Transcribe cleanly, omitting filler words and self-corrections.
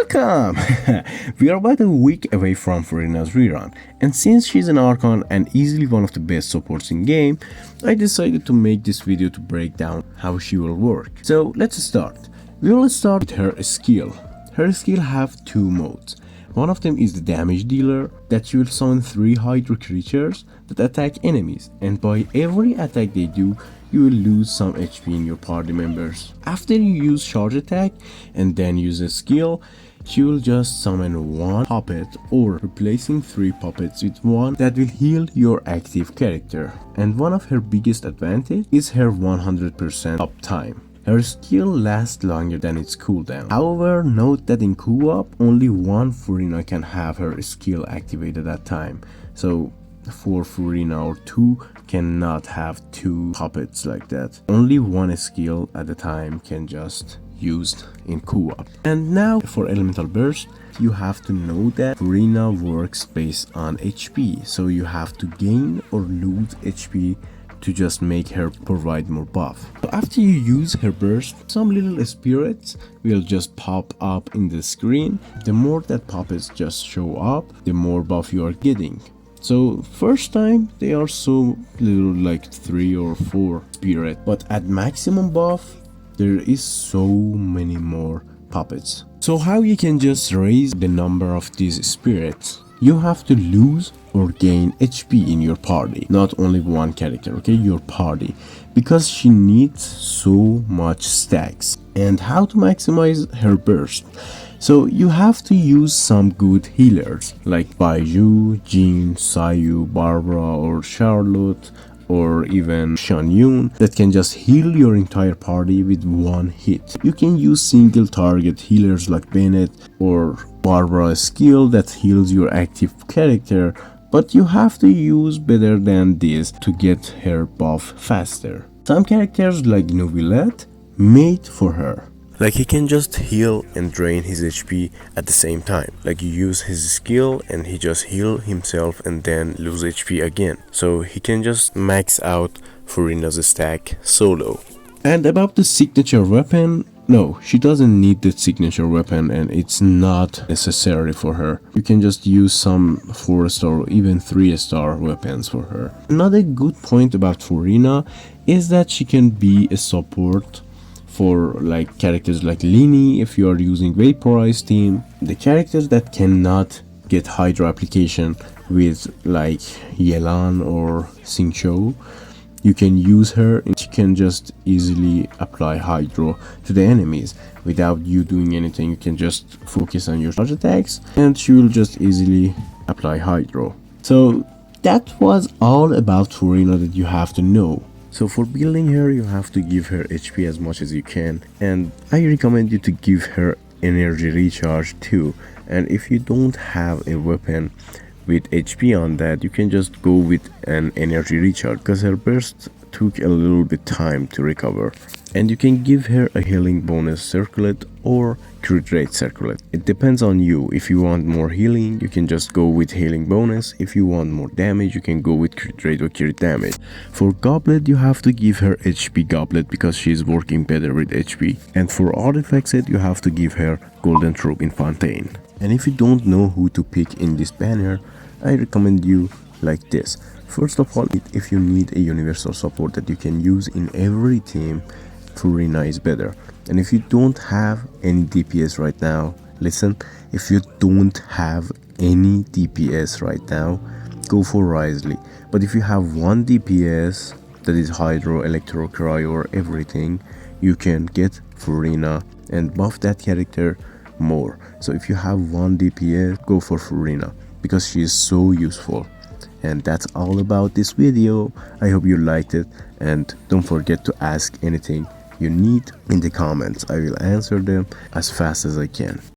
Welcome! We are about a week away from Furina's rerun, and since she's an Archon and easily one of the best supports in game, I decided to make this video to break down how she will work. So let's start. We will start with her skill. Her skill have two modes. One of them is the damage dealer, that she will summon 3 Hydro creatures that attack enemies, and by every attack they do, you will lose some HP in your party members. After you use charge attack and then use a skill, she will just summon 1 puppet or replacing 3 puppets with 1 that will heal your active character. And one of her biggest advantage is her 100% uptime. Her skill lasts longer than its cooldown. However, note that in co-op, only one Furina can have her skill activated at time. So 4 Furina or 2 cannot have 2 puppets like that. Only one skill at a time can just used in co-op. And now for elemental burst, you have to know that Furina works based on HP. So you have to gain or lose HP to just make her provide more buff. So after you use her burst, some little spirits will just pop up in the screen. The more that puppets just show up, the more buff you are getting. So first time they are so little, like 3 or 4 spirit, but at maximum buff there is so many more puppets. So how you can just raise the number of these spirits? You have to lose or gain HP in your party, not only one character, okay, your party, because she needs so much stacks. And how to maximize her burst? So you have to use some good healers like Baiju, Jean, Sayu, Barbara or Charlotte or even Shanyun that can just heal your entire party with one hit. You can use single target healers like Bennett or Barbara's skill that heals your active character, but you have to use better than this to get her buff faster. Some characters like Nobilette made for her. Like he can just heal and drain his HP at the same time. Like you use his skill and he just heal himself and then lose HP again. So he can just max out Furina's stack solo. And about the signature weapon, no, she doesn't need the signature weapon and it's not necessary for her. You can just use some 4-star or even 3-star weapons for her. Another good point about Furina is that she can be a support for like characters like Lini if you are using Vaporize team. The characters that cannot get Hydro application with like Yelan or Xingqiu, you can use her and she can just easily apply Hydro to the enemies without you doing anything. You can just focus on your charge attacks and she will just easily apply Hydro. So that was all about Furina that you have to know. So for building her, you have to give her HP as much as you can, and I recommend you to give her energy recharge too. And if you don't have a weapon with HP on that, you can just go with an energy recharge because her burst took a little bit time to recover. And you can give her a healing bonus circlet or crit rate circlet. It depends on you. If you want more healing, you can just go with healing bonus. If you want more damage, you can go with crit rate or crit damage. For goblet, you have to give her HP goblet because she is working better with HP. And for artifact set, you have to give her golden troop in Fontaine. And if you don't know who to pick in this banner, I recommend you like this. First of all, if you need a universal support that you can use in every team, Furina is better. And if you don't have any DPS right now, listen, if you don't have any DPS right now, go for Risley. But if you have one DPS, that is Hydro, Electro, Cryo or everything, you can get Furina and buff that character more. So if you have one DPS, go for Furina because she is so useful. And that's all about this video. I hope you liked it, and don't forget to ask anything you need in the comments. I will answer them as fast as I can.